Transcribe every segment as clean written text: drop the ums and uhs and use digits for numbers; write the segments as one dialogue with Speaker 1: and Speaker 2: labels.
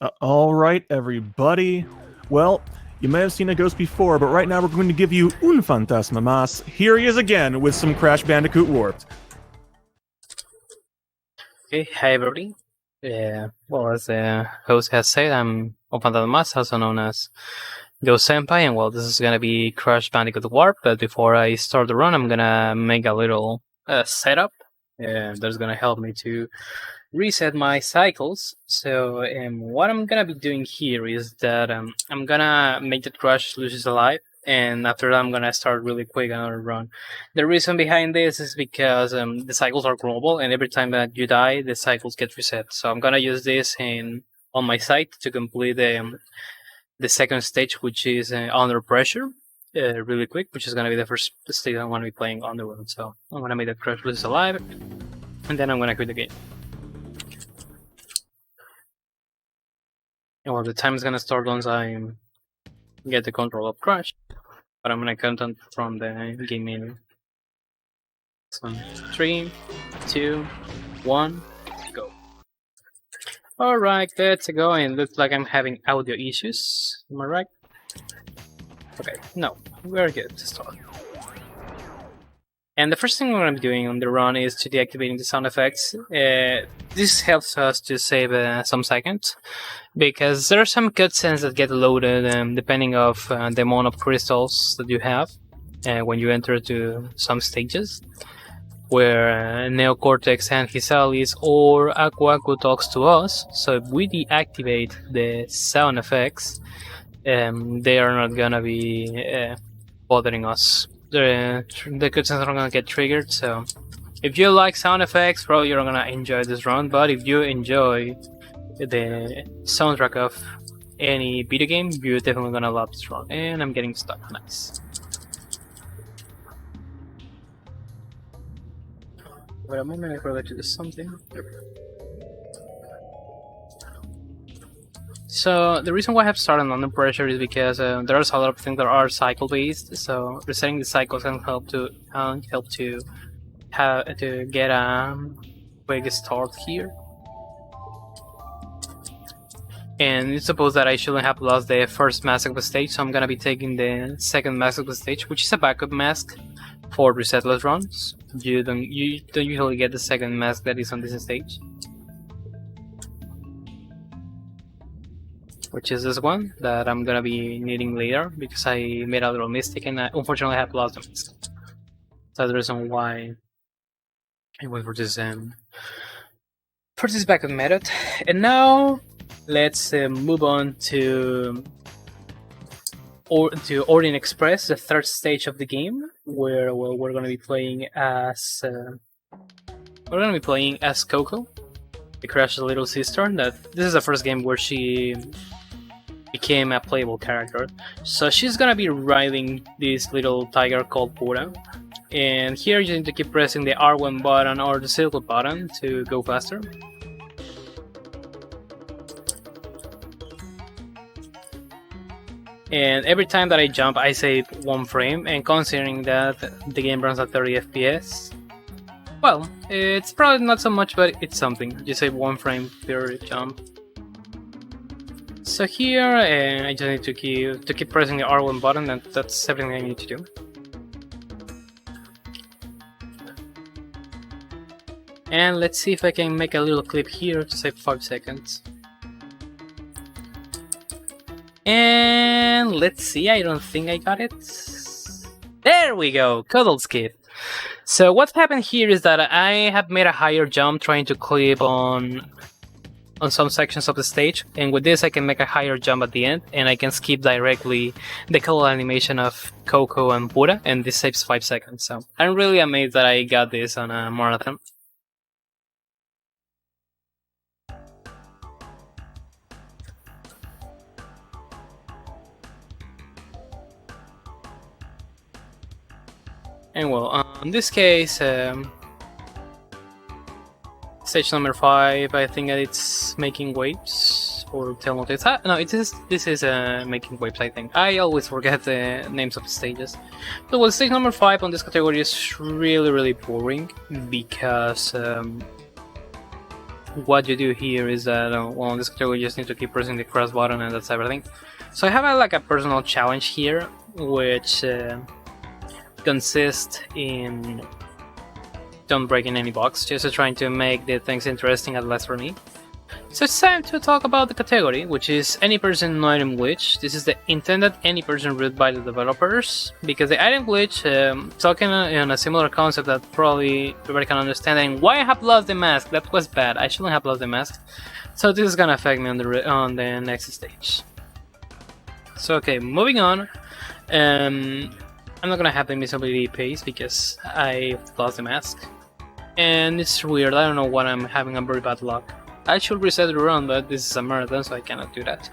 Speaker 1: Alright, everybody. Well, you may have seen a ghost before, but right now we're going to give you UnFantasmaMas. Here he is again with some Crash Bandicoot Warped.
Speaker 2: Okay, hi everybody. Well, as the host has said, I'm UnFantasmaMas, also known as Ghost Senpai, and well, this is gonna be Crash Bandicoot Warp. But before I start the run, I'm gonna make a little setup that's gonna help me to reset my cycles. So what I'm gonna be doing here is that I'm gonna make the Crash loses alive, and after that I'm gonna start really quick another run. The reason behind this is because the cycles are global, and every time that you die, the cycles get reset. So I'm gonna use this on my site to complete the second stage, which is Under Pressure. Really quick, which is going to be the first stage I'm going to be playing on the world. So I'm going to make the Crash loses alive, and then I'm going to quit the game. And well, the time is going to start once I get the control of Crash, but I'm going to count on from the game menu. So 3, 2, 1, go. Alright, let's go. And looks like I'm having audio issues. Am I right? Okay, no, we're good to start. And the first thing we're going to be doing on the run is to deactivating the sound effects. This helps us to save some seconds, because there are some cutscenes that get loaded depending of the amount of crystals that you have when you enter to some stages, where Neocortex and his allies or Aku Aku talks to us. So if we deactivate the sound effects, they are not gonna be bothering us. The cutscenes are not gonna get triggered. So if you like sound effects, probably you're gonna enjoy this run. But if you enjoy the soundtrack of any video game, you're definitely gonna love this run. And I'm getting stuck. Nice. Wait a moment, I forgot to do something. So the reason why I have started Under Pressure is because there's a lot of things that are cycle based. So resetting the cycles can help to get a quick start here. And it's supposed that I shouldn't have lost the first mask of the stage, so I'm gonna be taking the second mask of the stage, which is a backup mask for resetless runs. You don't usually get the second mask that is on this stage, which is this one that I'm gonna be needing later because I made a little mistake and I unfortunately have lost the mask. That's the reason why I went for this backup method. And now let's move on to Orient Express, the third stage of the game, where we're going to be playing as Coco, the Crash's little sister. This is the first game where she became a playable character. So she's gonna be riding this little tiger called Pura, and here you need to keep pressing the R1 button or the circle button to go faster. And every time that I jump, I save 1 frame, and considering that the game runs at 30 FPS, well, it's probably not so much, but it's something. You save 1 frame per jump. So here, I just need to keep pressing the R1 button, and that's everything I need to do. And let's see if I can make a little clip here to save 5 seconds. And let's see, I don't think I got it. There we go, Cuddle Skip. So what happened here is that I have made a higher jump trying to clip on some sections of the stage, and with this I can make a higher jump at the end, and I can skip directly the cuddle animation of Coco and Pura, and this saves 5 seconds. So I'm really amazed that I got this on a marathon. And well, in this case, stage number 5, I think that it's making waves or telenotes. No, this is making waves, I think. I always forget the names of the stages. So well, stage number 5 on this category is really boring because what you do here is that, well, in this category you just need to keep pressing the cross button and that's everything. So I have like a personal challenge here, which consists in don't breaking any box, just trying to make the things interesting at least for me. So it's time to talk about the category, which is Any Person No Item Glitch. This is the intended any person route by the developers, because the item glitch, talking in a similar concept that probably everybody can understand, and why I have lost the mask, that was bad, I shouldn't have lost the mask. So this is gonna affect me on the next stage. So okay, moving on, I'm not gonna have the invisibility pace because I lost the mask. And it's weird, I don't know what I'm having a very bad luck. I should reset the run, but this is a marathon, so I cannot do that.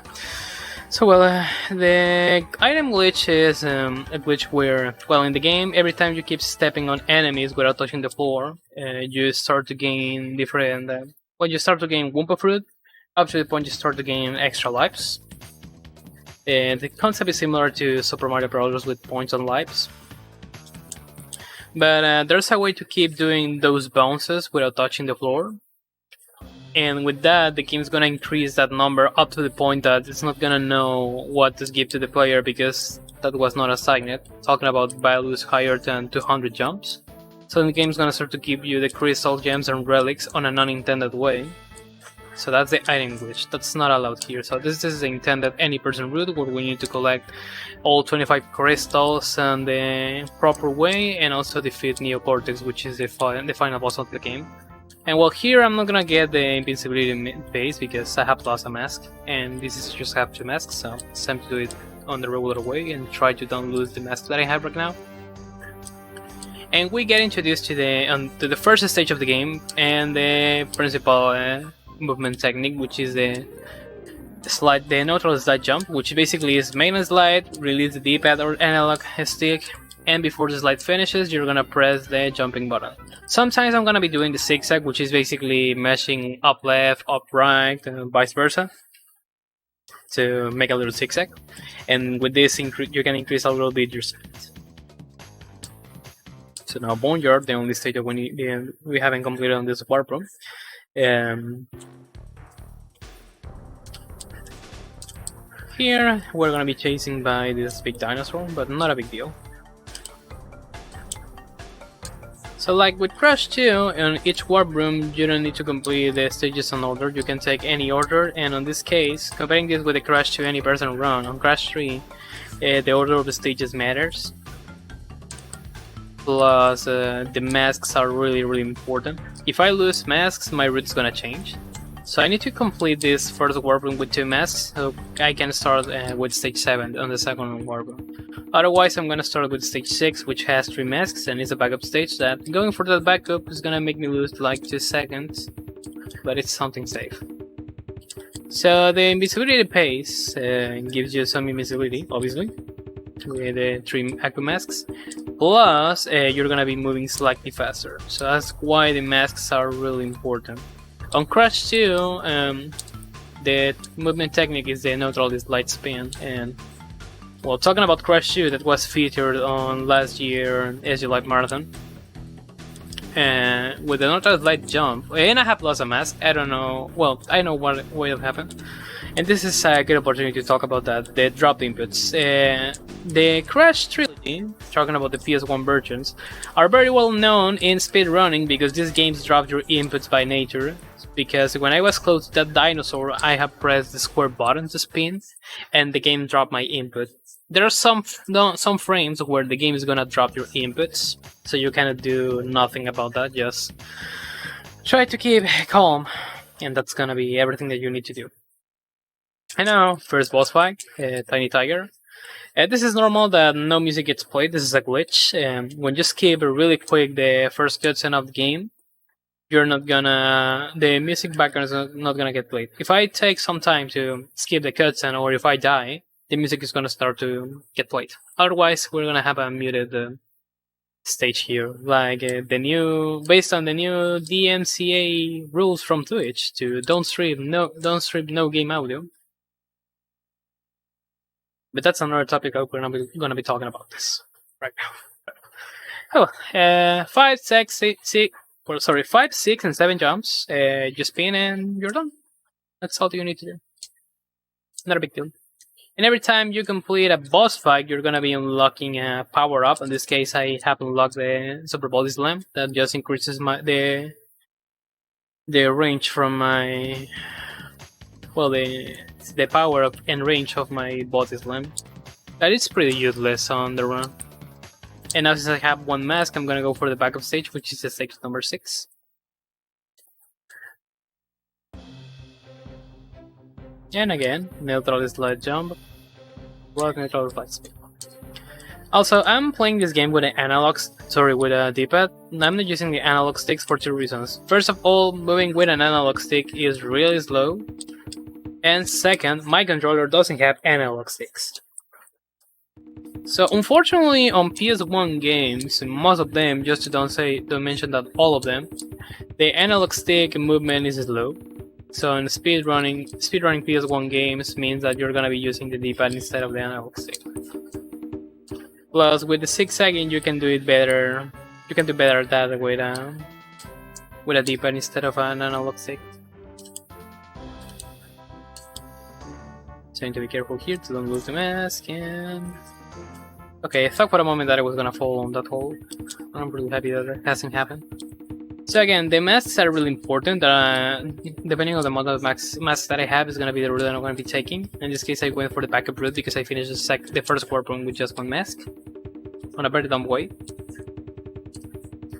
Speaker 2: So well, the item glitch is a glitch where, well, in the game, every time you keep stepping on enemies without touching the floor, you start to gain different, you start to gain Wumpa Fruit, up to the point you start to gain extra lives. The concept is similar to Super Mario Bros. With points on lives. But there's a way to keep doing those bounces without touching the floor. And with that, the game's gonna increase that number up to the point that it's not gonna know what to give to the player because that was not assigned. Talking about values higher than 200 jumps. So the game's gonna start to give you the crystal gems and relics on an unintended way. So that's the item glitch. That's not allowed here. So this is the intended any person route where we need to collect all 25 crystals in the proper way and also defeat Neocortex, which is the final boss of the game. And well, here I'm not gonna get the invincibility base because I have lost a mask, and this is just have 2 masks, so it's time to do it on the regular way and try to don't lose the mask that I have right now. And we get introduced to the first stage of the game and the principal movement technique, which is the neutral slide jump, which basically is main slide, release the D-pad or analog stick, and before the slide finishes, you're gonna press the jumping button. Sometimes I'm gonna be doing the zigzag, which is basically mashing up left, up right, and vice versa, to make a little zigzag. And with this, you can increase a little bit your speed. So now Boneyard, the only stage that we haven't completed on this warp room. Here we're gonna be chasing by this big dinosaur, but not a big deal. So like with Crash 2, in each warp room you don't need to complete the stages in order, you can take any order, and on this case, comparing this with the Crash 2 any person run, on Crash 3 the order of the stages matters. Plus the masks are really important. If I lose masks, my route's gonna change. So I need to complete this first warp room with 2 masks, so I can start with stage 7 on the second warp room. Otherwise I'm gonna start with stage 6, which has 3 masks and is a backup stage that going for that backup is gonna make me lose like 2 seconds, but it's something safe. So the invisibility pace gives you some invisibility, obviously, with the 3 active masks. Plus, you're gonna be moving slightly faster, so that's why the masks are really important. On Crash 2, the movement technique is the neutral slide spin, and well, talking about Crash 2, that was featured on last year's SGLIVE marathon. And with the neutral slide jump, and I have lost a mask, I don't know, well, I know what will happen. And this is a good opportunity to talk about that, the drop inputs. The Crash trilogy, talking about the PS1 versions, are very well known in speedrunning because these games drop your inputs by nature. Because when I was close to that dinosaur, I have pressed the square button to spin, and the game dropped my input. There are some frames where the game is gonna drop your inputs, so you cannot do nothing about that, just try to keep calm, and that's gonna be everything that you need to do. And now, first boss fight, Tiny Tiger. This is normal that no music gets played, this is a glitch. When you skip really quick the first cutscene of the game, you're not gonna, the music background is not gonna get played. If I take some time to skip the cutscene, or if I die, the music is gonna start to get played. Otherwise, we're gonna have a muted stage here, like based on the new DMCA rules from Twitch to don't strip no game audio. But that's another topic we're gonna be talking about this right now. Oh, 5, 6, 6. well, sorry, 5, 6, and 7 jumps. You spin and you're done. That's all you need to do. Not a big deal. And every time you complete a boss fight, you're gonna be unlocking a power up. In this case, I have unlocked the Super Body Slam. That just increases the range from my the power up and range of my Body Slam. That is pretty useless on the run. And now since I have one mask, I'm gonna go for the backup stage, which is the stage number 6. And again, neutral slide jump, block neutral slide speed. Also, I'm playing this game with with a D-pad. I'm not using the analog sticks for 2 reasons. First of all, moving with an analog stick is really slow. And second, my controller doesn't have analog sticks. So unfortunately on PS1 games, most of them, just to don't mention that all of them, the analog stick movement is slow. So in speedrunning PS1 games means that you're gonna be using the D-pad instead of the analog stick. Plus with the zigzagging you can do it better. You can do better that with a D-pad instead of an analog stick. So I need to be careful here to don't lose the mask and... Okay, I thought for a moment that I was gonna fall on that hole. I'm really happy that it hasn't happened. So again, the masks are really important. Depending on the amount of masks that I have is gonna be the route that I'm gonna be taking. In this case I went for the backup route because I finished the first warp run with just one mask. On a very dumb way.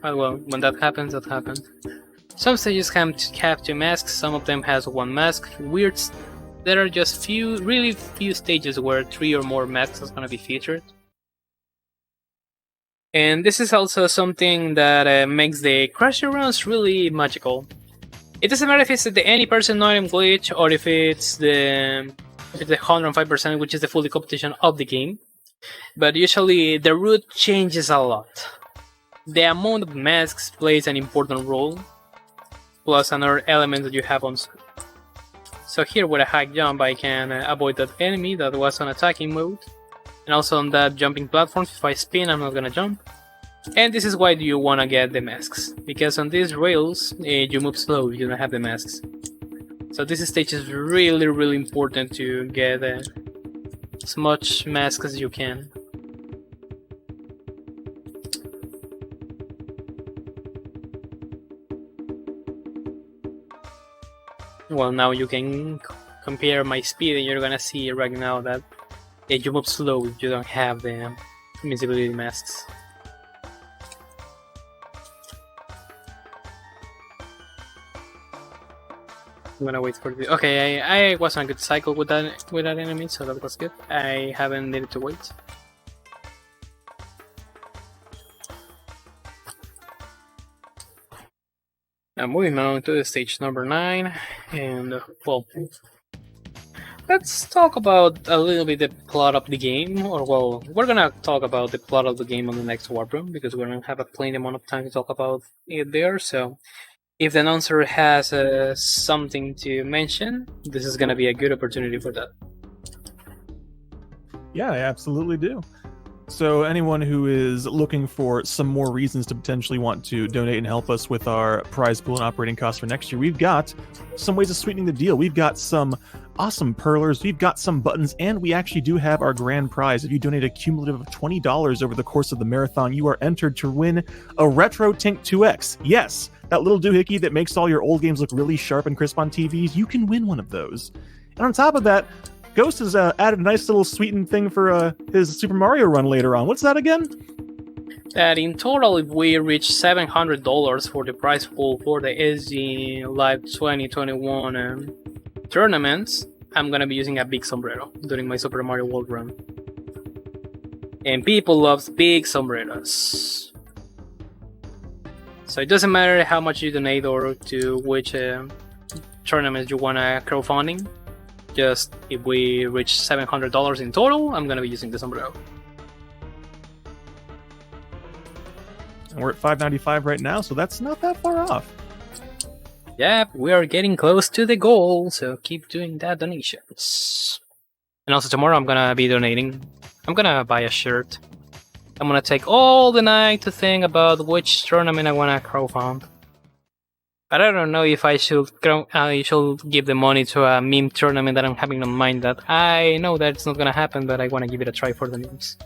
Speaker 2: But well, when that happens, that happens. Some stages have 2 masks, some of them has 1 mask. There are just really few stages where 3 or more masks is gonna be featured. And this is also something that makes the crasher runs really magical. It doesn't matter if it's the any person item glitch or if it's the 105%, which is the fully competition of the game. But usually the route changes a lot. The amount of masks plays an important role, plus another element that you have on screen. So here with a high jump I can avoid that enemy that was on attacking mode. And also on that jumping platform, if I spin I'm not gonna jump. And this is why you wanna get the masks, because on these rails you move slow if you don't have the masks. So this stage is really important to get as much masks as you can. Well, now you can compare my speed and you're gonna see right now that you move slow if you don't have the invisibility masks. I'm gonna wait for the... Okay, I was on a good cycle with that enemy, so that was good. I haven't needed to wait. Now moving on to the stage number 9, and well, let's talk about a little bit the plot of the game, or well, we're gonna talk about the plot of the game on the next warp room, because we're gonna have a plenty amount of time to talk about it there, so if the announcer has something to mention, this is gonna be a good opportunity for that.
Speaker 1: Yeah, I absolutely do. So anyone who is looking for some more reasons to potentially want to donate and help us with our prize pool and operating costs for next year, we've got some ways of sweetening the deal. We've got some awesome perlers, we've got some buttons, and we actually do have our grand prize. If you donate a cumulative of $20 over the course of the marathon, you are entered to win a Retro Tink 2X. Yes, that little doohickey that makes all your old games look really sharp and crisp on TVs, you can win one of those. And on top of that, Ghost has added a nice little sweetened thing for his Super Mario run later on. What's that again?
Speaker 2: That in total, if we reach $700 for the prize pool for the SGLIVE 2021 tournaments, I'm gonna be using a big sombrero during my Super Mario World run. And people love big sombreros. So it doesn't matter how much you donate or to which tournament you wanna crowdfunding. Just if we reach $700 in total, I'm gonna be using the sombrero.
Speaker 1: And we're at $5.95 right now, so that's not that far off.
Speaker 2: Yep, we are getting close to the goal, so keep doing that donations. And also tomorrow I'm gonna be donating. I'm gonna buy a shirt. I'm gonna take all the night to think about which tournament I wanna crowdfund. But I don't know if I should give the money to a meme tournament that I'm having in mind. That I know that it's not gonna happen, but I want to give it a try for the memes.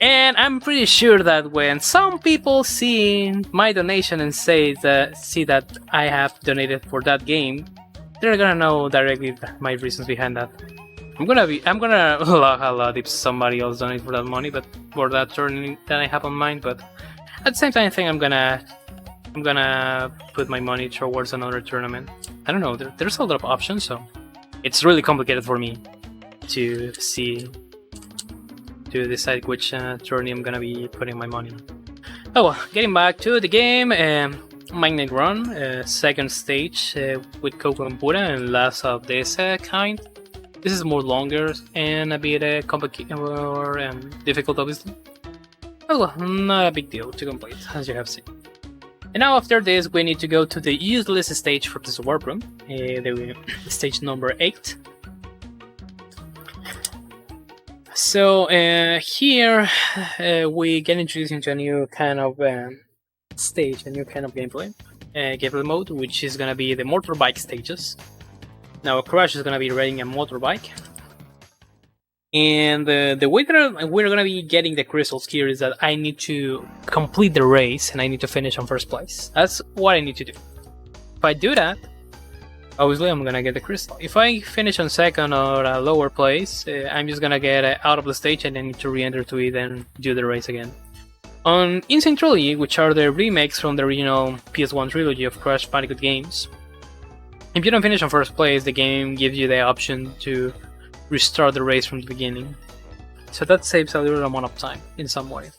Speaker 2: And I'm pretty sure that when some people see my donation and see that I have donated for that game, they're gonna know directly my reasons behind that. I'm gonna laugh a lot if somebody else donates for that money, but for that tournament that I have on mind. But at the same time, I think I'm gonna put my money towards another tournament. I don't know. There's a lot of options, so it's really complicated for me to decide which tourney I'm gonna be putting my money. Oh well, getting back to the game, Magnet Run, second stage with Coco and Pura, and last of this kind. This is more longer and a bit complicated or difficult, obviously. Oh well, not a big deal to complete, as you have seen. And now after this, we need to go to the useless stage for this warp room, the stage number 8. So here we get introduced into a new kind of stage, a new kind of gameplay mode, which is gonna be the motorbike stages. Now Crash is gonna be riding a motorbike, and the way that we're gonna be getting the crystals here is that I need to complete the race and I need to finish on first place. That's what I need to do. If I do that, obviously I'm gonna get the crystal. If I finish on second or a lower place, I'm just gonna get out of the stage and I need to re-enter to it and do the race again. On Insane Trilogy, which are the remakes from the original PS1 trilogy of Crash Bandicoot games, if you don't finish on first place, the game gives you the option to restart the race from the beginning. So that saves a little amount of time in some way.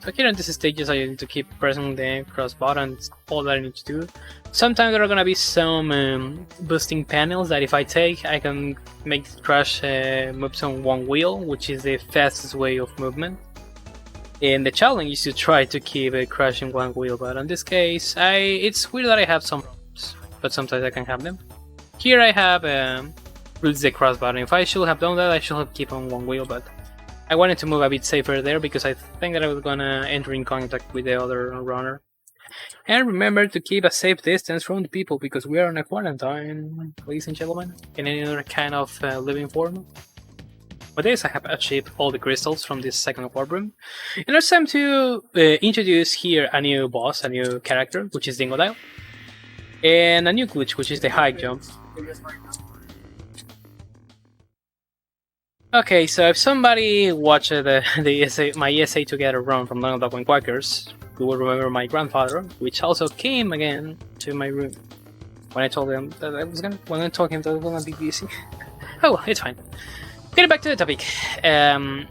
Speaker 2: So here in these stages I need to keep pressing the cross button, it's all that I need to do. Sometimes there are gonna be some boosting panels that if I take, I can make Crash moves on one wheel, which is the fastest way of movement. And the challenge is to try to keep Crash in one wheel, but in this case, it's weird that I have some problems, but sometimes I can have them. Here I have released the cross button. If I should have done that, I should have kept on one wheel, but I wanted to move a bit safer there because I think that I was gonna enter in contact with the other runner. And remember to keep a safe distance from the people because we are in a quarantine, ladies and gentlemen, in any other kind of living form. With this, I have achieved all the crystals from this second warp room. And it's time to introduce here a new boss, a new character, which is Dingodile. And a new glitch, which is the high jump. Okay, so if somebody watched my essay to get a run from Donald Duck and Quackers, you will remember my grandfather, which also came again to my room when I told him that I was gonna be busy. Oh well, it's fine. Getting back to the topic. And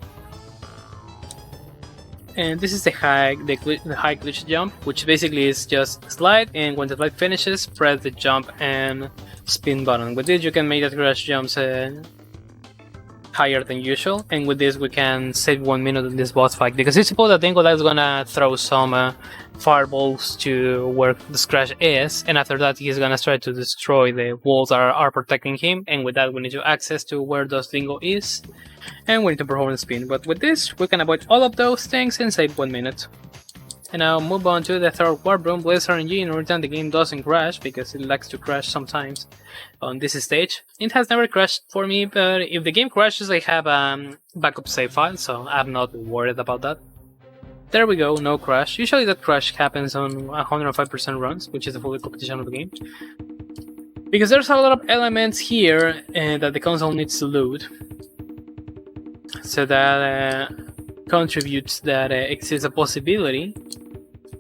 Speaker 2: this is the high glitch jump, which basically is just slide, and when the slide finishes, press the jump and spin button. With this, you can make the Crash jumps higher than usual, and with this we can save 1 minute in this boss fight, because it's supposed that Dingodile is gonna throw some fireballs to where the Crash is, and after that he's gonna try to destroy the walls that are protecting him, and with that we need to access to where those Dingo is, and we need to perform the spin. But with this we can avoid all of those things and save 1 minute. And now move on to the third warp room. Blaze RNG, in return the game doesn't crash, because it likes to crash sometimes on this stage. It has never crashed for me, but if the game crashes I have a backup save file, so I'm not worried about that. There we go, no crash. Usually that crash happens on 105% runs, which is the full competition of the game. Because there's a lot of elements here that the console needs to load. So that contributes that exists a possibility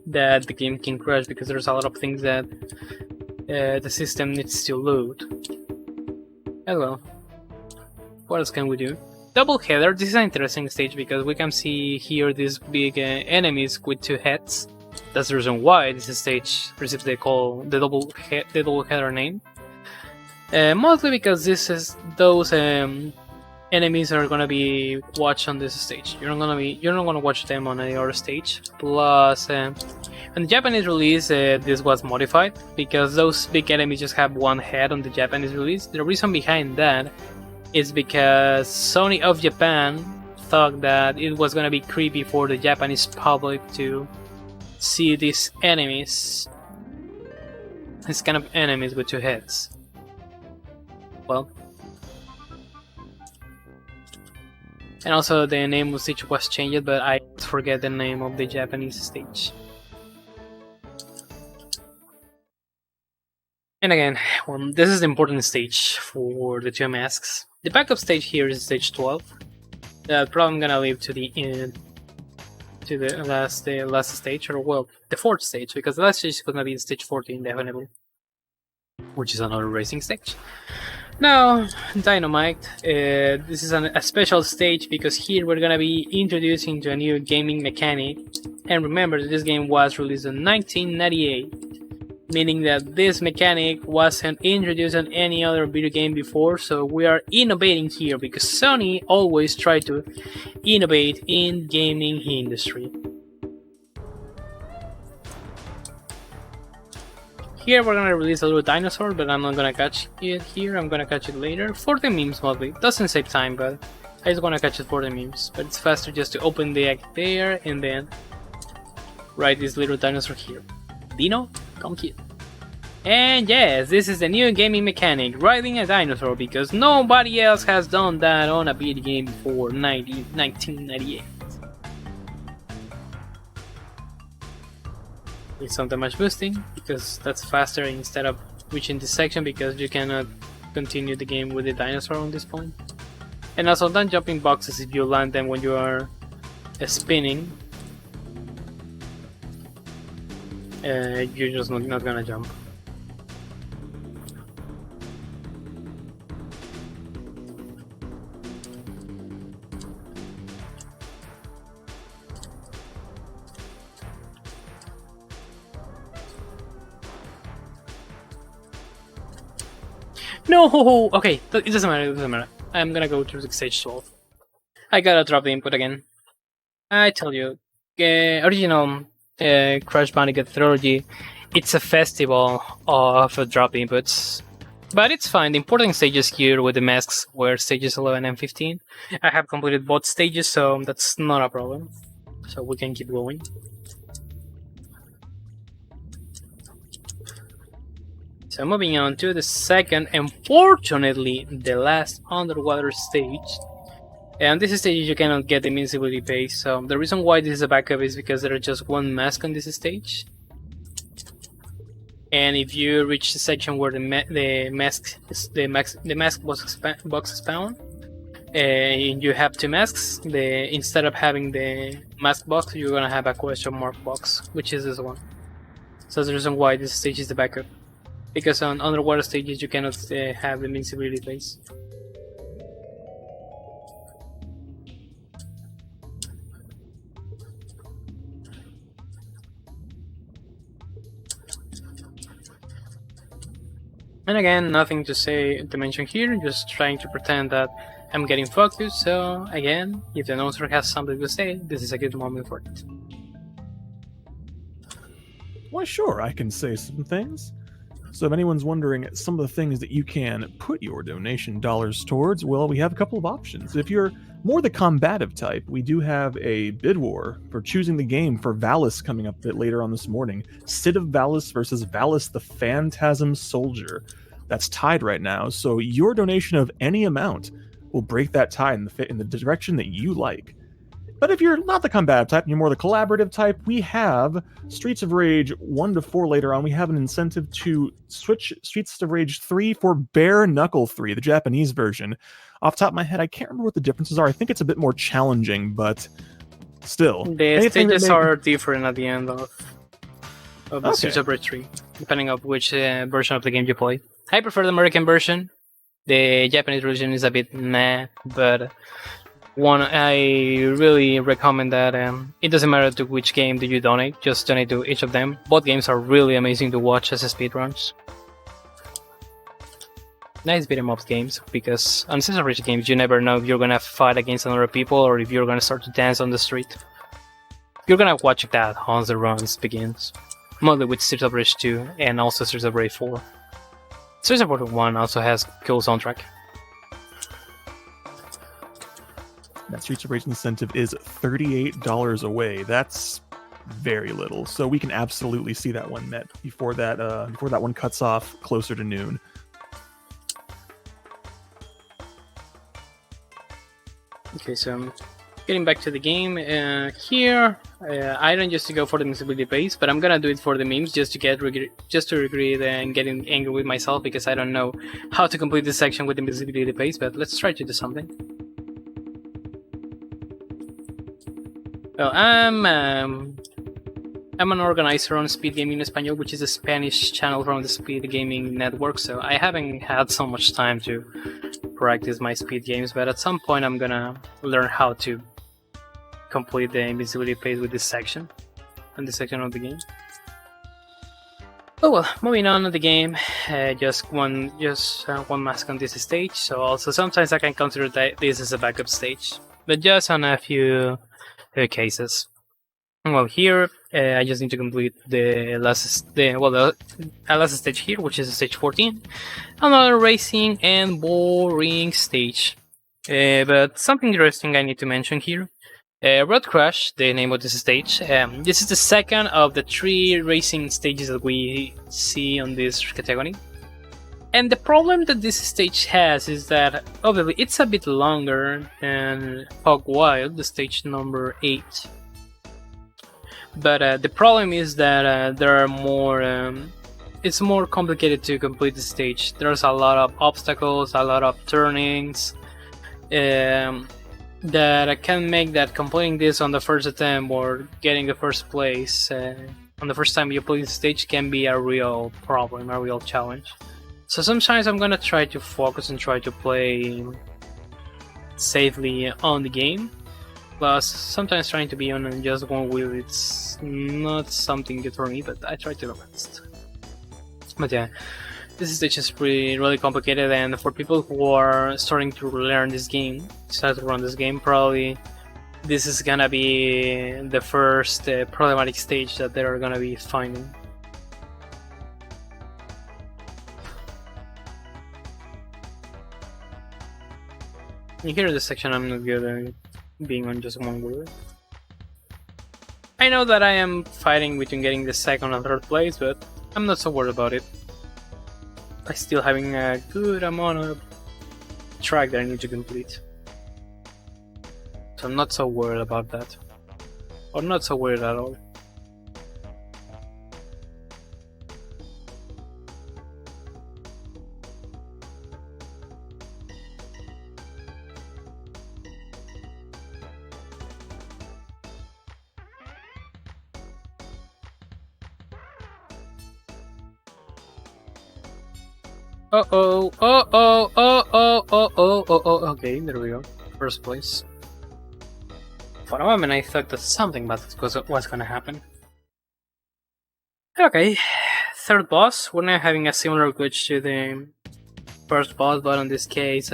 Speaker 2: that the game can crash, because there's a lot of things that the system needs to load. As well, what else can we do? Double header. This is an interesting stage because we can see here these big enemies with 2 heads. That's the reason why this stage receives the double header name. Mostly because this is those enemies are gonna be watched on this stage. You're not gonna watch them on any other stage. Plus, in the Japanese release, this was modified because those big enemies just have 1 head on the Japanese release. The reason behind that is because Sony of Japan thought that it was gonna be creepy for the Japanese public to see these enemies, these kind of enemies with two heads. Well, and also the name of the stage was changed, but I forget the name of the Japanese stage. And again, well, this is the important stage for the two masks. The backup stage here is stage 12. That probably I'm gonna leave to the end, to the last stage, or well, the fourth stage, because the last stage is gonna be stage 14 definitely, which is another racing stage. Now, Dynamite, this is a special stage because here we're gonna be introducing to a new gaming mechanic. And remember that this game was released in 1998. Meaning that this mechanic wasn't introduced in any other video game before, so we are innovating here because Sony always try to innovate in gaming industry. Here we're gonna release a little dinosaur, but I'm not gonna catch it here, I'm gonna catch it later. For the memes mostly, doesn't save time, but I just wanna catch it for the memes. But it's faster just to open the egg there and then ride this little dinosaur here. Dino? Come here. And yes, this is the new gaming mechanic, riding a dinosaur, because nobody else has done that on a video game before 1998. With some damage boosting, because that's faster instead of reaching this section, because you cannot continue the game with the dinosaur on this point. And also don't jump in boxes if you land them when you are spinning. You're just not gonna jump. No! Okay, it doesn't matter, I'm gonna go to stage 12. I gotta drop the input again. I tell you, original Crash Bandicoot trilogy, it's a festival of drop inputs. But it's fine, the important stages here with the masks were stages 11 and 15. I have completed both stages, so that's not a problem. So we can keep going. So moving on to the second, and fortunately the last underwater stage. And this stage you cannot get invincibility base, so the reason why this is a backup is because there is just one mask on this stage. And if you reach the section where the mask box is found, and you have two masks, instead of having the mask box, you're gonna have a question mark box, which is this one. So that's the reason why this stage is the backup. Because on underwater stages you cannot have invincibility base. And again, nothing to mention here, just trying to pretend that I'm getting focused, so again, if the announcer has something to say, this is a good moment for it.
Speaker 1: Why sure, I can say some things. So if anyone's wondering some of the things that you can put your donation dollars towards, well, we have a couple of options. If you're more the combative type, we do have a bid war for choosing the game for Valis coming up a bit later on this morning. Cid of Valis versus Valis the Phantasm Soldier. That's tied right now, so your donation of any amount will break that tie in the direction that you like. But if you're not the combative type, and you're more the collaborative type, we have Streets of Rage 1 to 4 later on. We have an incentive to switch Streets of Rage 3 for Bare Knuckle 3, the Japanese version. Off the top of my head, I can't remember what the differences are. I think it's a bit more challenging, but still.
Speaker 2: The stages are different at the end of the Streets of Rage 3, depending on which version of the game you play. I prefer the American version. The Japanese version is a bit meh, but I really recommend that. It doesn't matter to which game do you donate, just donate to each of them. Both games are really amazing to watch as speedruns. Nice beat-em up games, because on Streets of Rage games you never know if you're gonna fight against other people or if you're gonna start to dance on the street. You're gonna watch that once the runs begins. Mostly with Streets of Rage 2 and also Streets of Rage 4. Streets of Rage 1 also has cool soundtrack.
Speaker 1: That Streets of Rage incentive is $38 away. That's very little. So we can absolutely see that one met before that one cuts off closer to noon.
Speaker 2: Okay, so getting back to the game, here I don't just to go for the invisibility base, but I'm gonna do it for the memes just to regret and getting angry with myself because I don't know how to complete this section with invisibility base. But let's try to do something. Well, I'm an organizer on SpeedGaming Español, which is a Spanish channel from the SpeedGaming network. So I haven't had so much time to practice my speed games, but at some point I'm gonna learn how to complete the invisibility phase with this section and this section of the game. Oh well, moving on to the game, just one mask on this stage. So also sometimes I can consider that this is a backup stage, but just on a few cases. Well, here I just need to complete the last stage here, which is stage 14. Another racing and boring stage. But something interesting I need to mention here. Road Crash, the name of this stage. This is the second of the 3 racing stages that we see on this category. And the problem that this stage has is that obviously it's a bit longer than Hog Wild, the stage number 8. But the problem is that there are more. It's more complicated to complete the stage. There's a lot of obstacles, a lot of turnings, that can make that completing this on the first attempt or getting the first place on the first time you play the stage can be a real problem, a real challenge. So sometimes I'm gonna try to focus and try to play safely on the game. Plus, sometimes trying to be on just one wheel, it's not something good for me, but I try to do my best. But yeah, this stage is really complicated, and for people who are starting to learn this game, start to run this game, probably this is gonna be the first problematic stage that they're gonna be finding. And here in this section, I'm not good at being on just one wheel. I know that I am fighting between getting the second and third place, but I'm not so worried about it. I'm still having a good amount of track that I need to complete. So I'm not so worried about that. Or not so worried at all. Okay, there we go. First place. For a moment I thought that something bad was gonna happen. Okay, third boss. We're now having a similar glitch to the first boss, but in this case,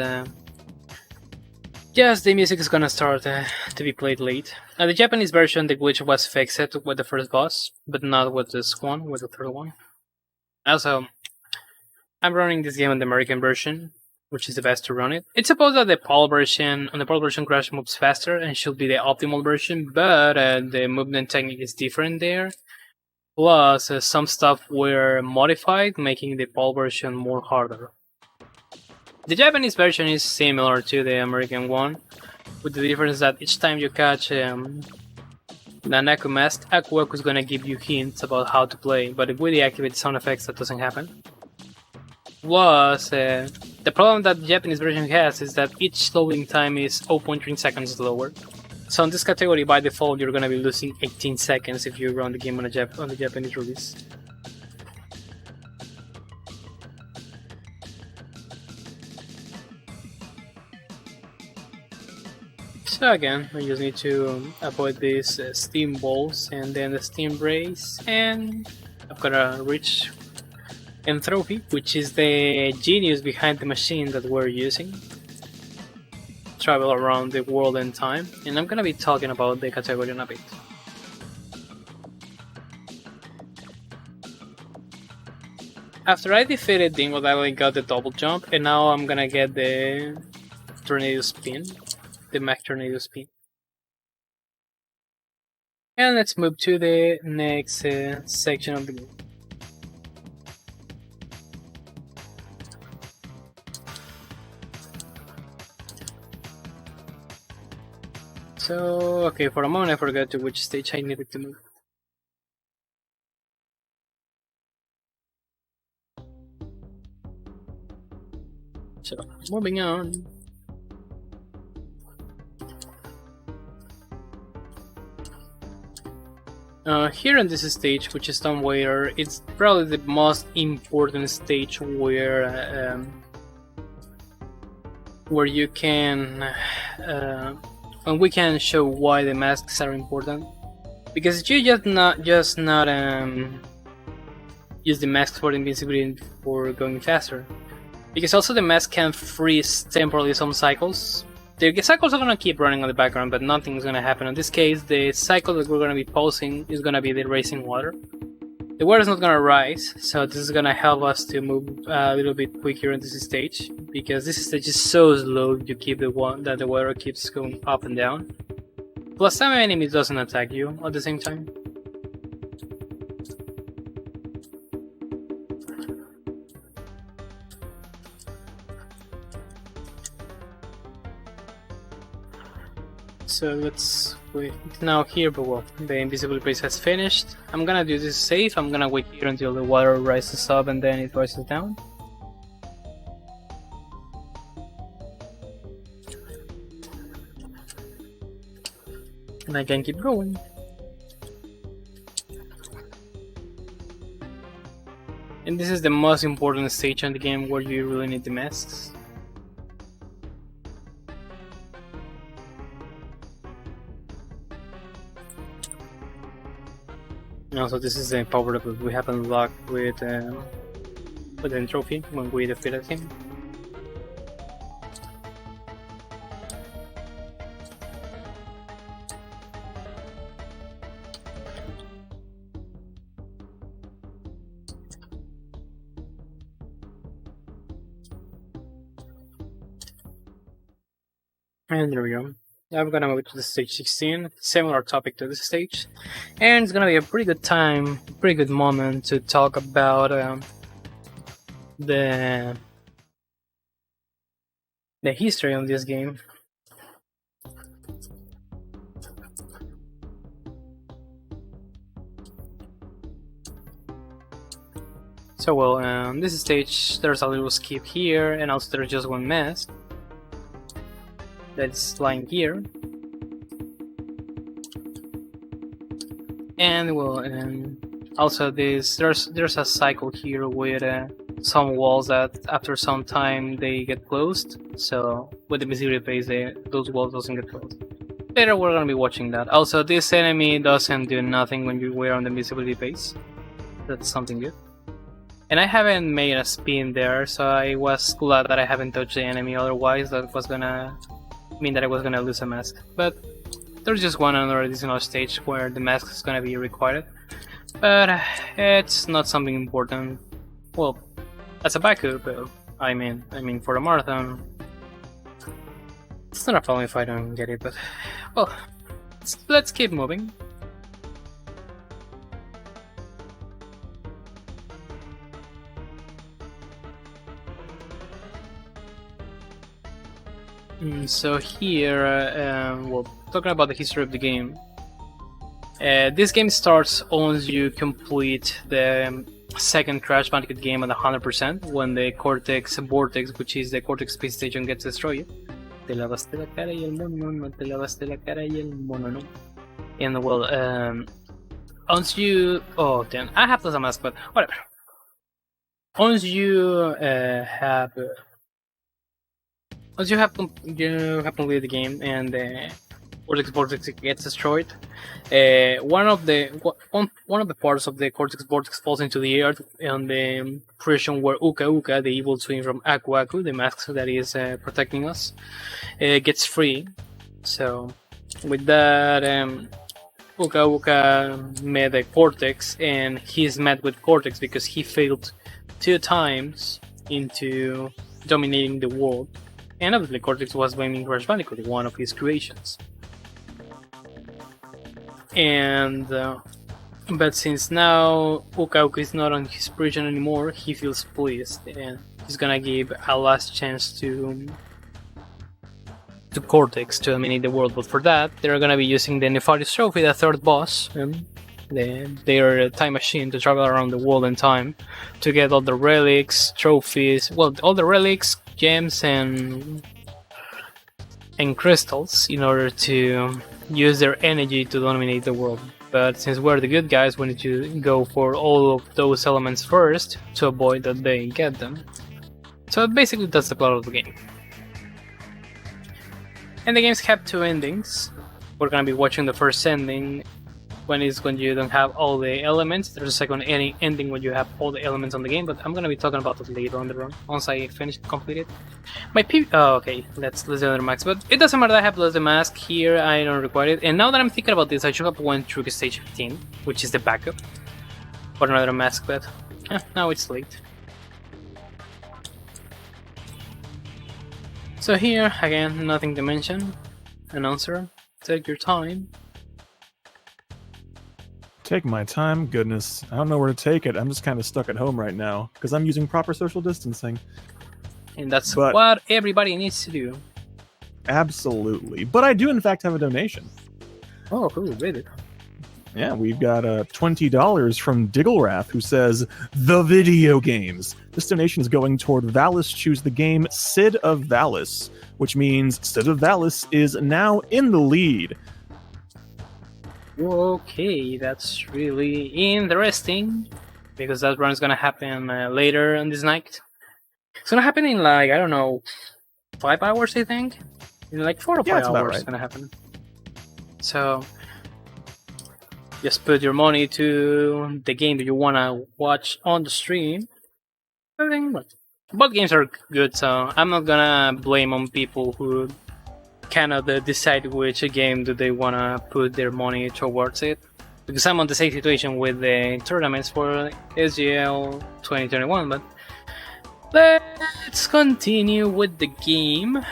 Speaker 2: yes, the music is gonna start to be played late. The Japanese version, the glitch was fixed with the first boss, but not with this one, with the third one. Also, I'm running this game on the American version, which is the best to run it. It's supposed that the PAL version, Crash moves faster and should be the optimal version, but the movement technique is different there. Plus, some stuff were modified, making the PAL version more harder. The Japanese version is similar to the American one, with the difference that each time you catch the Naku mask, Akuaku is gonna give you hints about how to play, but if we deactivate sound effects, that doesn't happen. Plus, the problem that the Japanese version has is that each loading time is 0.3 seconds lower. So in this category, by default, you're gonna be losing 18 seconds if you run the game on the Japanese release. So again, we just need to avoid these steam balls and then the steam race, and I've gotta reach Entropy, which is the genius behind the machine that we're using. Travel around the world in time, and I'm gonna be talking about the category in a bit. After I defeated Dingo, I got the double jump, and now I'm gonna get the tornado spin. the Mach Tornado speed. And let's move to the next section of the game. So, okay, for a moment I forgot to which stage I needed to move. So, moving on. Here on this stage, which is somewhere, it's probably the most important stage where you can and we can show why the masks are important. Because you just not use the masks for invincibility for going faster. Because also the mask can freeze temporarily some cycles. The cycles are gonna keep running on the background, but nothing's gonna happen. In this case, the cycle that we're gonna be pausing is gonna be the racing water. The water is not gonna rise, so this is gonna help us to move a little bit quicker in this stage, because this stage is so slow. You keep the water keeps going up and down. Plus, some enemy doesn't attack you at the same time. So let's wait now here, but well, the invisibility phase has finished. I'm gonna do this safe. I'm gonna wait here until the water rises up and then it rises down. And I can keep going. And this is the most important stage in the game where you really need the masks. And also, this is the power up that we have unlocked with the trophy when we defeated him. And there we go. I'm gonna move to the stage 16, similar topic to this stage, and it's gonna be a pretty good time, pretty good moment to talk about the history of this game. So well, this stage there's a little skip here, and also there's just one mask that's lying here. And well, also there's a cycle here with some walls that after some time they get closed. So with the invisibility phase, those walls doesn't get closed. Later we're gonna be watching that. Also, this enemy doesn't do nothing when you were on the invisibility phase. That's something good. And I haven't made a spin there, so I was glad that I haven't touched the enemy. Otherwise, that was gonna mean that I was gonna lose a mask. But there's just one other additional stage where the mask is gonna be required, but it's not something important. Well, as a backup, I mean for a marathon, it's not a problem if I don't get it. But well, let's keep moving. So here, well, talking about the history of the game. This game starts once you complete the second Crash Bandicoot game at 100%, when the Cortex Vortex, which is the Cortex Space Station, gets destroyed. Te lavaste la cara y el mono, no te lavaste la cara y el mono, no. And well, once you... Oh, damn, I have plus a mask, but whatever. Once you Once you have completed the game and the Cortex Vortex gets destroyed, one of the parts of the Cortex Vortex falls into the earth, and the prison where Uka Uka, the evil twin from Aku Aku, the mask that is protecting us, gets free. So with that, Uka Uka met the Cortex, and he's met with Cortex because he failed 2 times into dominating the world. And obviously Cortex was blaming Crash Bandicoot, one of his creations. And but since now Uka is not on his prison anymore, he feels pleased and he's gonna give a last chance to Cortex to dominate the world. But for that, they're gonna be using the Nefarious Trophy, the third boss, their time machine, to travel around the world in time to get all the relics, trophies, well, all the relics, gems, and crystals in order to use their energy to dominate the world. But since we're the good guys, we need to go for all of those elements first to avoid that they get them. So basically that's the plot of the game. And the games have two endings. We're gonna be watching the first ending, when you don't have all the elements. There's a second ending when you have all the elements on the game, but I'm gonna be talking about it later on the run, once I complete it. Oh, okay, let's do another max, but it doesn't matter that I have lost the mask here, I don't require it. And now that I'm thinking about this, I should have went through stage 15, which is the backup, for another mask, but now it's late. So here, again, nothing to mention. Announcer, take your time.
Speaker 1: Take my time? Goodness, I don't know where to take it. I'm just kind of stuck at home right now, because I'm using proper social distancing.
Speaker 2: And that's what everybody needs to do.
Speaker 1: Absolutely. But I do, in fact, have a donation.
Speaker 2: Oh, cool, really?
Speaker 1: Yeah, we've got $20 from Digglerath, who says, "The video games." This donation is going toward Valis Choose the Game Sid of Valis, which means Sid of Valis is now in the lead.
Speaker 2: Okay, that's really interesting, because that run is gonna happen later on this night. It's gonna happen in, like, I don't know, 5 hours, I think? In like 4 or 5 hours it's gonna happen. So just put your money to the game that you wanna watch on the stream. I think both games are good, so I'm not gonna blame on people who cannot decide which game do they wanna put their money towards it. Because I'm on the same situation with the tournaments for SGL 2021, but let's continue with the game.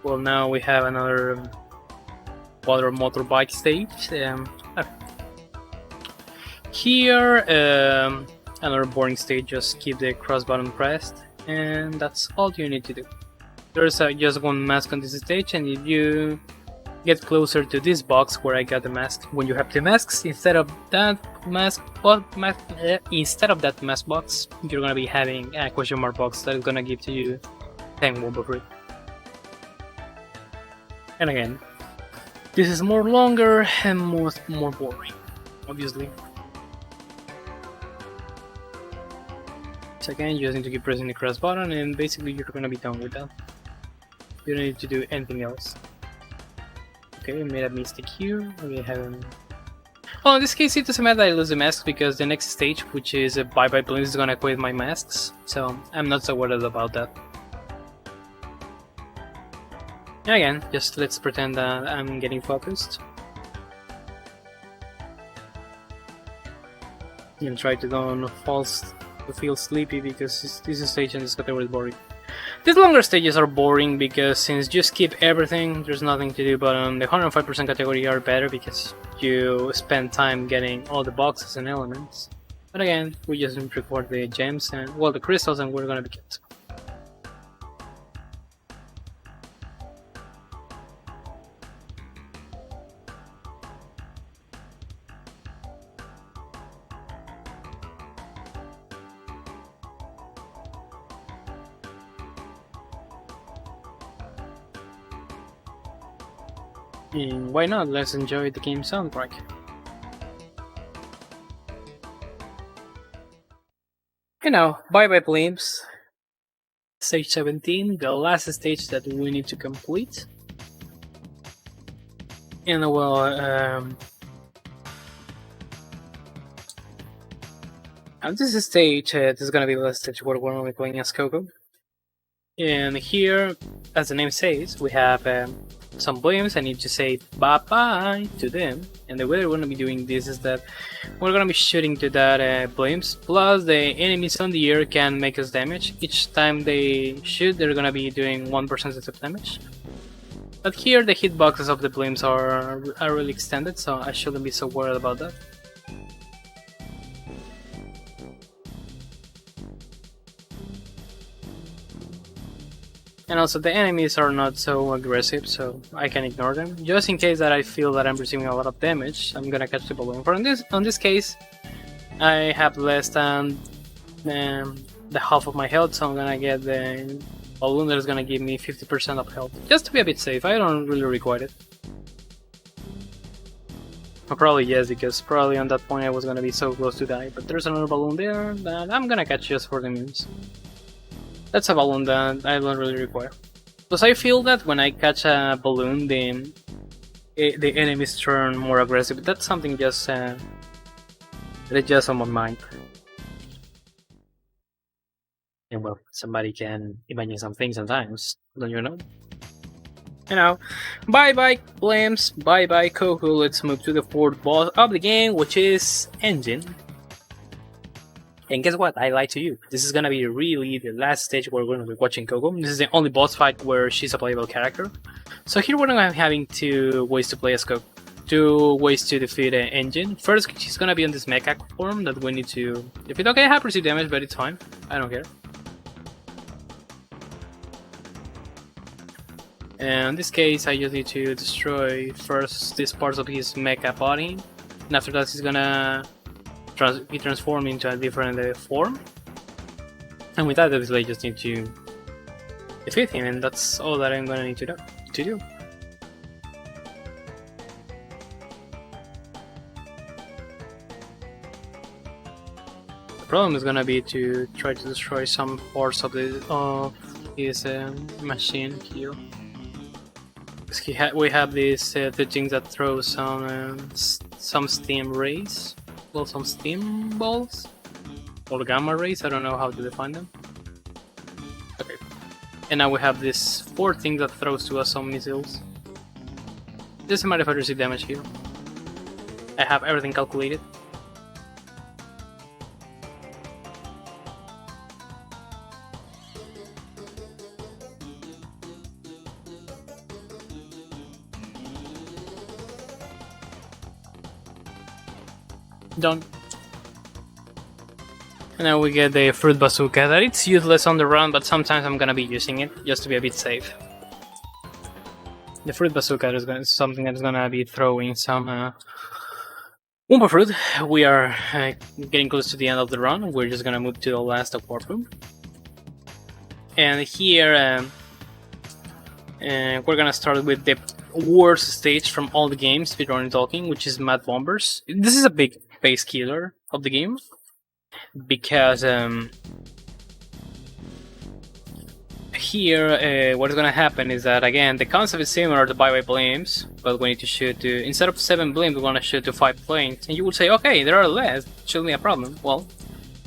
Speaker 2: Well, now we have another water motorbike stage. Here, another boring stage, just keep the cross button pressed, and that's all you need to do. There's just one mask on this stage, and if you get closer to this box where I got the mask, when you have the masks, instead of that mask box, you're gonna be having a question mark box that is gonna give to you 10 wombo free. And again, this is more longer and more boring, obviously. So again, you just need to keep pressing the cross button, and basically you're gonna be done with that. You don't need to do anything else. Okay, I made a mistake here. Okay, haven't. Well, in this case, it doesn't matter that I lose the mask, because the next stage, which is a Bye Bye Balloons, is gonna quit my masks, so I'm not so worried about that. Again, just let's pretend that I'm getting focused. And try to don't feel sleepy, because this stage and this category is boring. These longer stages are boring because since you skip everything, there's nothing to do, but on the 105% category are better because you spend time getting all the boxes and elements. But again, we just record the gems and, well, the crystals, and we're gonna be kept. And why not? Let's enjoy the game soundtrack. You know, Bye Bye Blimps. Stage 17, the last stage that we need to complete. And well, on this stage, this is gonna be the last stage where we're only playing as Coco. And well, this is gonna be the last stage where we're only playing as Coco. And well, this is gonna be the last stage where we're only playing as Coco. And well, this is gonna be the last stage where we're only playing as Coco. And well, this is gonna be the last stage where we're only playing as Coco. And here, as the name says, we have some blimps. I need to say bye-bye to them. And the way we're going to be doing this is that we're going to be shooting to that blimps. Plus, the enemies on the air can make us damage. Each time they shoot, they're going to be doing 1% of damage. But here, the hitboxes of the blimps are really extended, so I shouldn't be so worried about that. And also the enemies are not so aggressive, so I can ignore them. Just in case that I feel that I'm receiving a lot of damage, I'm gonna catch the balloon. For on this case, I have less than the half of my health, so I'm gonna get the balloon that is gonna give me 50% of health. Just to be a bit safe, I don't really require it. Or probably yes, because probably on that point I was gonna be so close to die. But there's another balloon there that I'm gonna catch just for the memes. That's a balloon that I don't really require. Because I feel that when I catch a balloon, then the enemies turn more aggressive. That's something just that's just on my mind. And well, somebody can imagine some things sometimes, don't you know? You know, bye bye Blams, bye bye Coco. Let's move to the fourth boss of the game, which is Engine. And guess what? I lied to you. This is gonna be really the last stage where we're gonna be watching Coco. This is the only boss fight where she's a playable character. So here we're gonna be having two ways to play as Coco. Two ways to defeat an Engine. First, she's gonna be on this mecha form that we need to defeat. Okay, I have received damage, but it's fine. I don't care. And in this case, I just need to destroy first these parts of his mecha body. And after that, he's gonna be transformed into a different form, and with that obviously I just need to defeat him, and that's all that I'm gonna need to do. The problem is gonna be to try to destroy some parts of his machine here. We have these the things that throw some steam rays. Well, some steam balls or gamma rays. I don't know how to define them. Okay, and now we have this 4 thing that throws to us some missiles. Doesn't matter if I receive damage here. I have everything calculated. Done. And now we get the fruit bazooka. That it's useless on the run, but sometimes I'm gonna be using it just to be a bit safe. The fruit bazooka is something that's gonna be throwing some Oompa fruit. We are getting close to the end of the run. We're just gonna move to the last award room. And here we're gonna start with the worst stage from all the games, speedrunning talking, which is Mad Bombers. This is a big base killer of the game, because here what is going to happen is that, again, the concept is similar to Bye-Bye Blimps, but we need to shoot to, instead of 7 blimps, we're going to shoot to 5 planes, and you would say, okay, there are less, shouldn't be a problem. Well,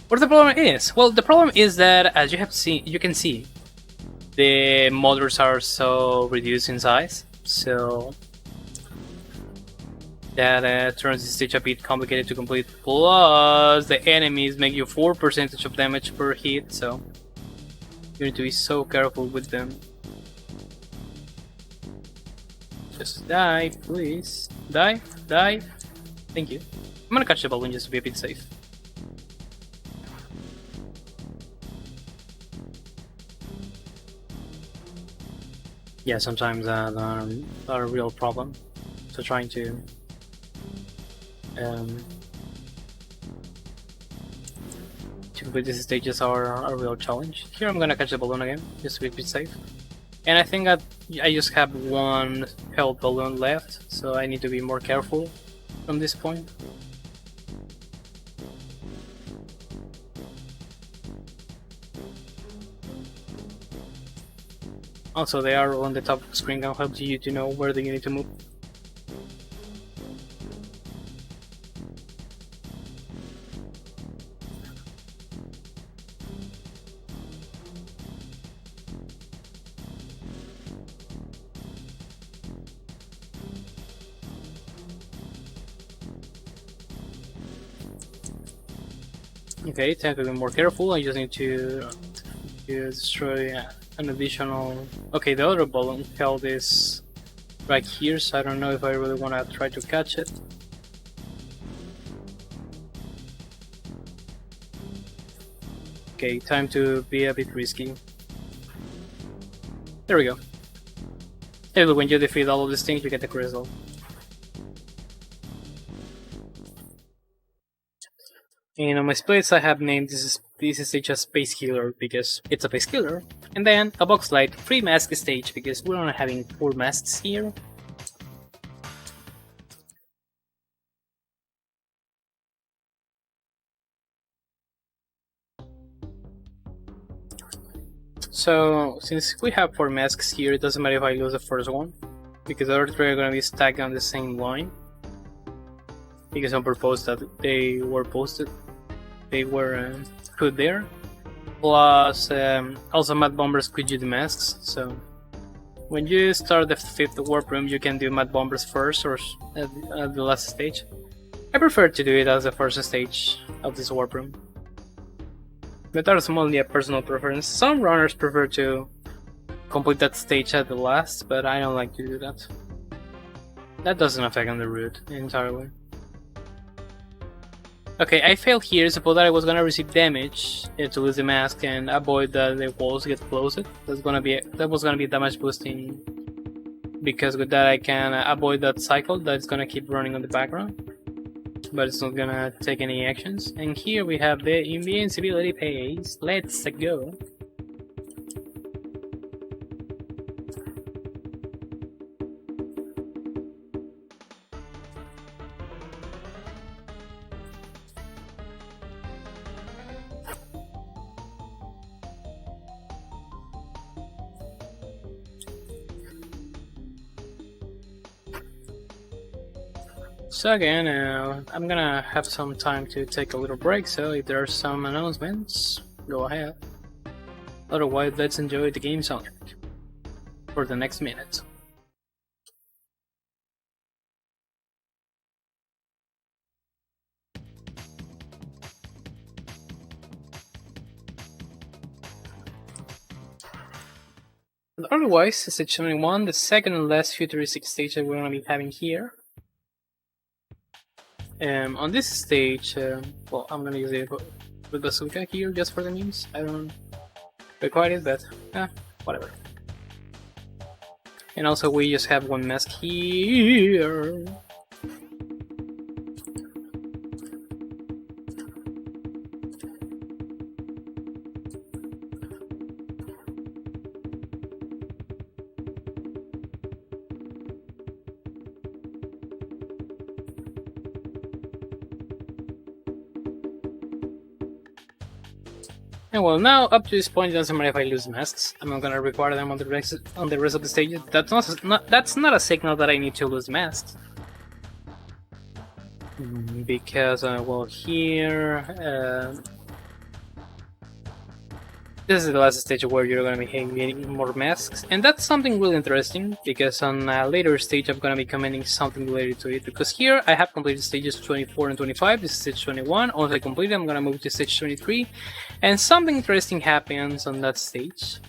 Speaker 2: what the problem is? Well, the problem is that, as you can see, the motors are so reduced in size, so that turns the stage a bit complicated to complete. Plus, the enemies make you 4% of damage per hit, so you need to be so careful with them. Just die, please. Die, die. Thank you. I'm gonna catch the balloon just to be a bit safe. Yeah, sometimes that's a real problem. So trying to complete these stages are a real challenge. Here I'm gonna catch the balloon again, just to be a bit safe. And I think that I just have 1 health balloon left, so I need to be more careful from this point. Also, they are on the top of the screen, can help you to know where you need to move. Okay, time to be more careful. I just need to destroy an additional... Okay, the other balloon held is right here, so I don't know if I really want to try to catch it. Okay, time to be a bit risky. There we go. Hey, when you defeat all of these things, you get the crystal. And on my splits, I have named this stage as Space Killer because it's a space killer. And then a box light free mask stage because we're not having 4 masks here. So since we have 4 masks here, it doesn't matter if I lose the first one because the other 3 are gonna be stacked on the same line. Because on purpose that they were posted. They were put there. Plus, also Mad Bombers could do the masks, so when you start the 5th warp room, you can do Mad Bombers first or at the last stage. I prefer to do it as the first stage of this warp room. But that's only a personal preference. Some runners prefer to complete that stage at the last, but I don't like to do that. That doesn't affect on the route entirely. Okay, I failed here. Suppose that I was gonna receive damage to lose the mask and avoid that the walls get closed. That was gonna be damage boosting, because with that I can avoid that cycle that's gonna keep running on the background, but it's not gonna take any actions. And here we have the invincibility phase. Let's go. So again, I'm gonna have some time to take a little break, so if there are some announcements, go ahead. Otherwise, let's enjoy the game soundtrack for the next minute. But otherwise, stage 21, the second and last futuristic stage that we're gonna be having here. On this stage, well, I'm gonna use the bazooka here just for the memes. I don't require it, but whatever. And also, we just have 1 mask here. And well, now up to this point, it doesn't matter if I lose masks. I'm not gonna require them on the rest of the stages. That's not a signal that I need to lose masks, because well, here this is the last stage where you're gonna be getting more masks, and that's something really interesting because on a later stage I'm gonna be commenting something related to it. Because here I have completed stages 24 and 25. This is stage 21. Once I complete it, I'm gonna move to stage 23, and something interesting happens on that stage,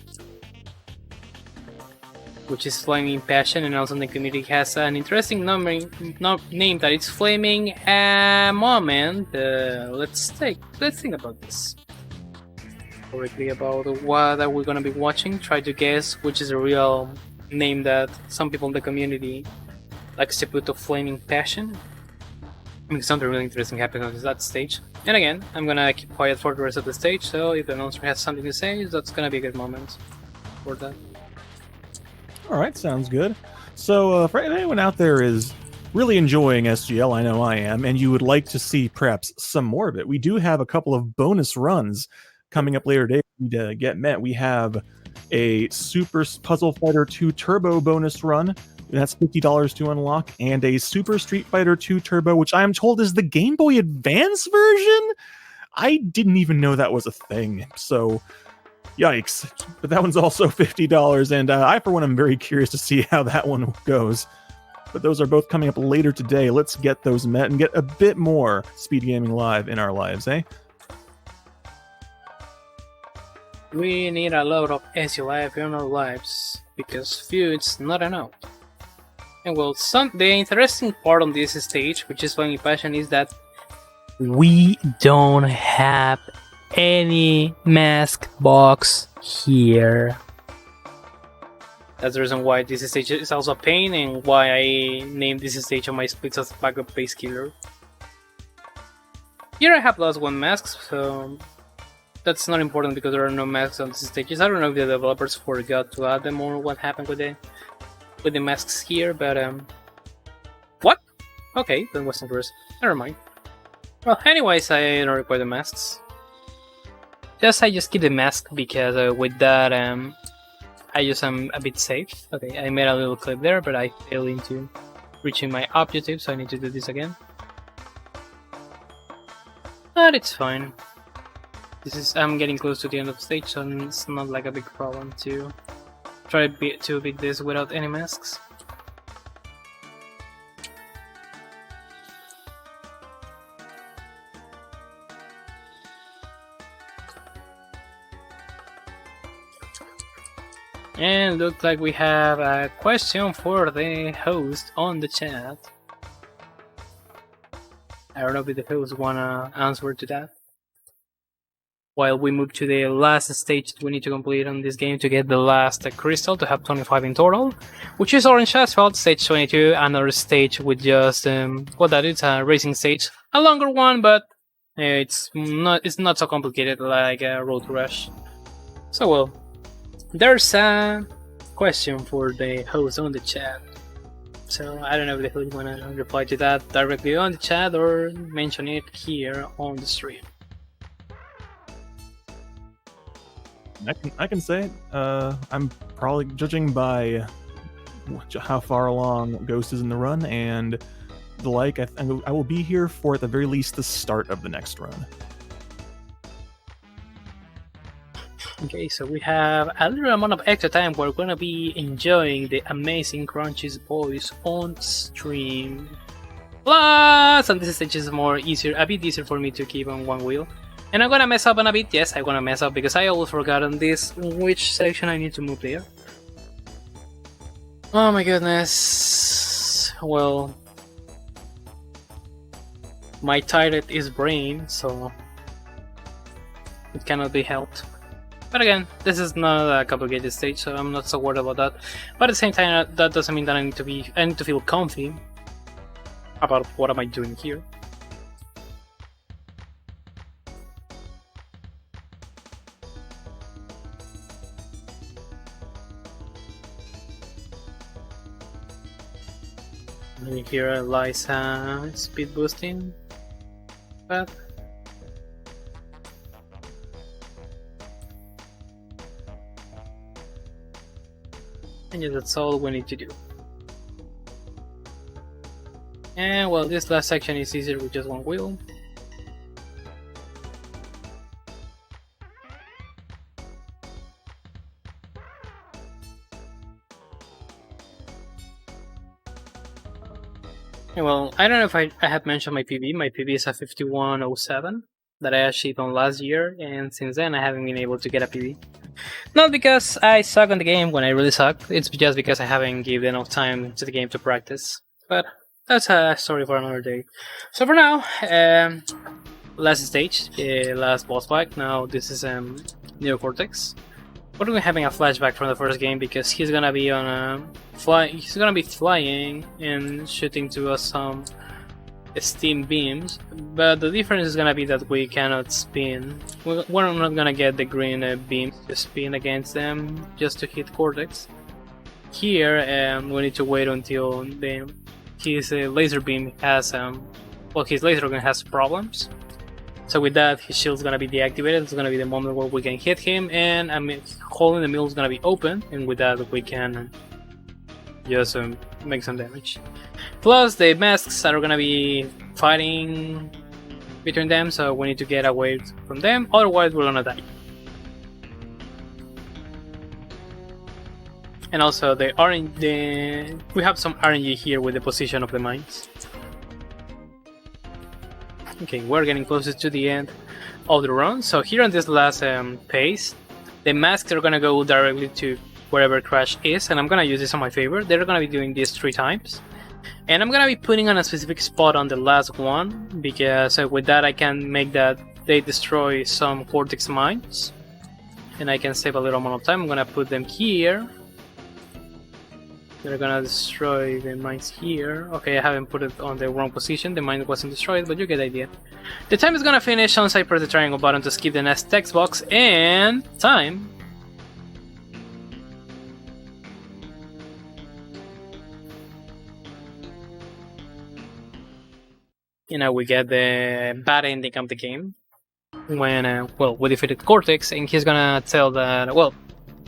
Speaker 2: which is Flaming Passion, and also the community has an interesting name that it's Flaming Moment. Let's think about this correctly about what are we gonna be watching. Try to guess which is the real name that some people in the community likes to put to Flaming Passion. I mean, something really interesting happened on that stage. And again, I'm gonna keep quiet for the rest of the stage, so if the announcer has something to say, that's gonna be a good moment for that.
Speaker 1: Alright, sounds good. So, for anyone out there is really enjoying SGL, I know I am, and you would like to see perhaps some more of it, we do have a couple of bonus runs coming up later today to get met. We have a Super Puzzle Fighter 2 Turbo bonus run. That's $50 to unlock, and a Super Street Fighter 2 Turbo, which I am told is the Game Boy Advance version? I didn't even know that was a thing, so yikes. But that one's also $50, and I, for one, am very curious to see how that one goes. But those are both coming up later today. Let's get those met and get a bit more Speed Gaming Live in our lives, eh?
Speaker 2: We need a lot of SGLIVE in our lives, because few it's not enough. And well, the interesting part on this stage, which is my passion, is that we don't have any mask box here. That's the reason why this stage is also a pain, and why I named this stage on my splits as backup base killer. Here I have lost one mask, so that's not important because there are no masks on these stages. I don't know if the developers forgot to add them or what happened with the masks here, but what? Okay, that wasn't worse. Never mind. Well, anyways, I don't require the masks. I just keep the mask because with that I just am a bit safe. Okay, I made a little clip there, but I failed into reaching my objective, so I need to do this again. But it's fine. I'm getting close to the end of the stage, so it's not like a big problem to try to beat this without any masks. And looks like we have a question for the host on the chat. I don't know if the host wanna answer to that. While we move to the last stage that we need to complete on this game to get the last crystal, to have 25 in total, which is Orange Asphalt, stage 22, another stage with just, it's a racing stage. A longer one, but it's not so complicated like Road Rush. So well, there's a question for the host on the chat. So I don't know if the host wanna reply to that directly on the chat or mention it here on the stream.
Speaker 1: I can say it. I'm probably judging by how far along Ghost is in the run and the like. I will be here for at the very least the start of the next run.
Speaker 2: Okay, so we have a little amount of extra time. We're gonna be enjoying the amazing Crunchy's voice on stream. Plus, and this stage is a bit easier for me to keep on one wheel. And I'm gonna mess up on a bit. Yes, I'm gonna mess up because I always forgot on this which section I need to move there. Oh my goodness. Well, my title is brain, so it cannot be helped. But again, this is not a complicated stage, so I'm not so worried about that. But at the same time, that doesn't mean that I need to feel comfy about what am I doing here. Here lies speed boosting path. And yeah, that's all we need to do. And well, this last section is easier with just one wheel. And well, I don't know if I have mentioned my PB. My PB is a 5107 that I achieved on last year, and since then I haven't been able to get a PB. Not because I suck on the game when I really suck, it's just because I haven't given enough time to the game to practice. But that's a story for another day. So for now, last stage, last boss fight. Now this is Neocortex. We're gonna be having a flashback from the first game because he's gonna be on he's gonna be flying and shooting to us some steam beams, but the difference is gonna be that we cannot spin. We're not gonna get the green beams to spin against them just to hit Cortex. Here, we need to wait until his laser beam has his laser gun has problems. So with that, his shield's gonna be deactivated. It's gonna be the moment where we can hit him, and hole in the middle is gonna be open, and with that we can just make some damage. Plus, the masks are gonna be fighting between them, so we need to get away from them, otherwise we're gonna die. And also, we have some RNG here with the position of the mines. Okay, we're getting closer to the end of the run. So here on this last phase, The masks are gonna go directly to wherever Crash is, and I'm gonna use this on my favor. They're gonna be doing this 3 times. And I'm gonna be putting on a specific spot on the last one, because with that I can make that they destroy some Cortex mines. And I can save a little amount of time. I'm gonna put them here. They're gonna destroy the mines here. Okay, I haven't put it on the wrong position. The mine wasn't destroyed, but you get the idea. The time is gonna finish once I press the triangle button to skip the next text box, and time. You know, we get the bad ending of the game. When, well, we defeated Cortex, and he's gonna tell that, well,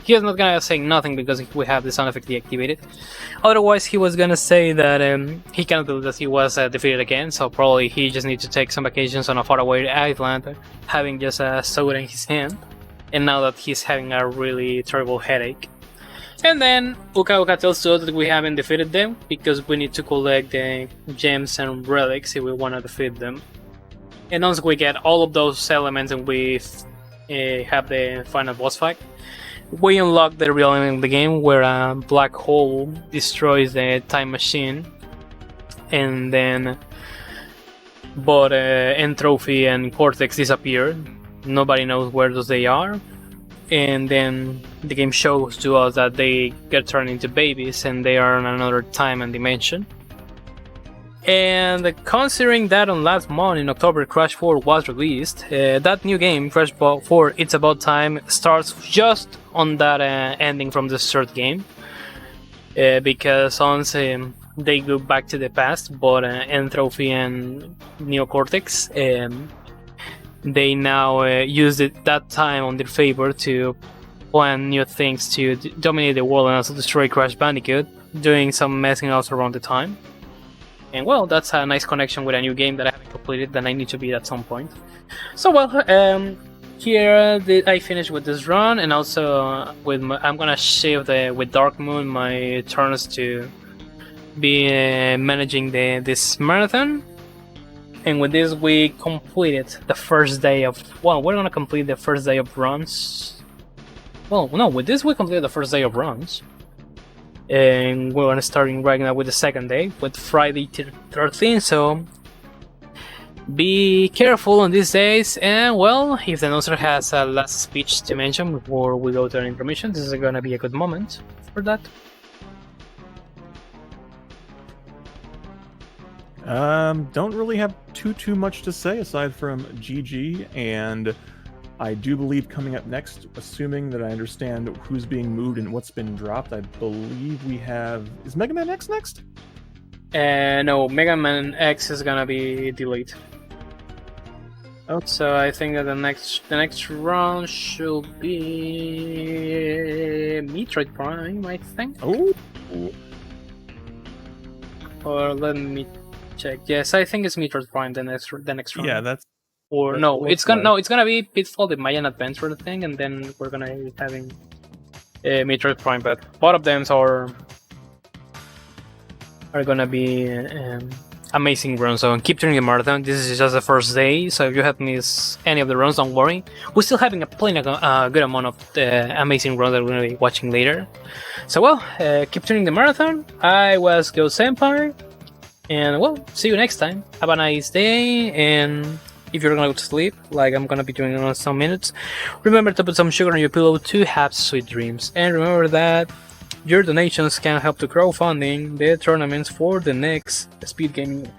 Speaker 2: he is not gonna say nothing because we have the sound effect deactivated. Otherwise, he was gonna say that he cannot believe that he was defeated again, so probably he just needs to take some vacations on a faraway island, having just a soda in his hand, and now that he's having a really terrible headache. And then Uka Uka tells us that we haven't defeated them because we need to collect the gems and relics if we want to defeat them. And once we get all of those elements and we have the final boss fight, we unlock the real end of the game where a black hole destroys the time machine, and then both Entropy and Cortex disappear. Nobody knows where those they are, and then the game shows to us that they get turned into babies and they are in another time and dimension. And considering that on last month in October Crash 4 was released, that new game, Crash 4 It's About Time, starts just on that ending from the third game. Because once they go back to the past, but Entropy and Neocortex, they now use that time on their favor to plan new things to dominate the world and also destroy Crash Bandicoot, doing some messing else around the time. And well, that's a nice connection with a new game that I haven't completed that I need to beat at some point. So well, here I finished with this run, and also with I'm gonna shift with Dark Moon my turns to be managing this marathon. And with this we completed the first day of, well, we're gonna complete the first day of runs. Well, no, with this we completed the first day of runs. And we're gonna start right now with the second day, with Friday 13th, so be careful on these days. And well, if the announcer has a last speech to mention before we go to our information, this is gonna be a good moment for that.
Speaker 1: Don't really have too much to say aside from GG, and I do believe coming up next, assuming that I understand who's being moved and what's been dropped, I believe we have... Is Mega Man X next?
Speaker 2: No, Mega Man X is gonna be delayed.
Speaker 1: Okay.
Speaker 2: So I think that the next round should be Metroid Prime, I think.
Speaker 1: Oh.
Speaker 2: Or let me check. Yes, I think it's Metroid Prime the next round.
Speaker 1: Yeah, that's...
Speaker 2: Or no, it's gonna be Pitfall, the Mayan Adventure thing, and then we're gonna be having Metroid Prime. But both of them are gonna be amazing runs. So keep doing the marathon. This is just the first day, so if you have missed any of the runs, don't worry. We're still having a good amount of amazing runs that we're gonna be watching later. So well, keep doing the marathon. I was Go Senpai, and well, see you next time. Have a nice day, and if you're gonna go to sleep, like I'm gonna be doing in some minutes, remember to put some sugar on your pillow to have sweet dreams. And remember that your donations can help to crowdfunding the tournaments for the next SpeedGaming.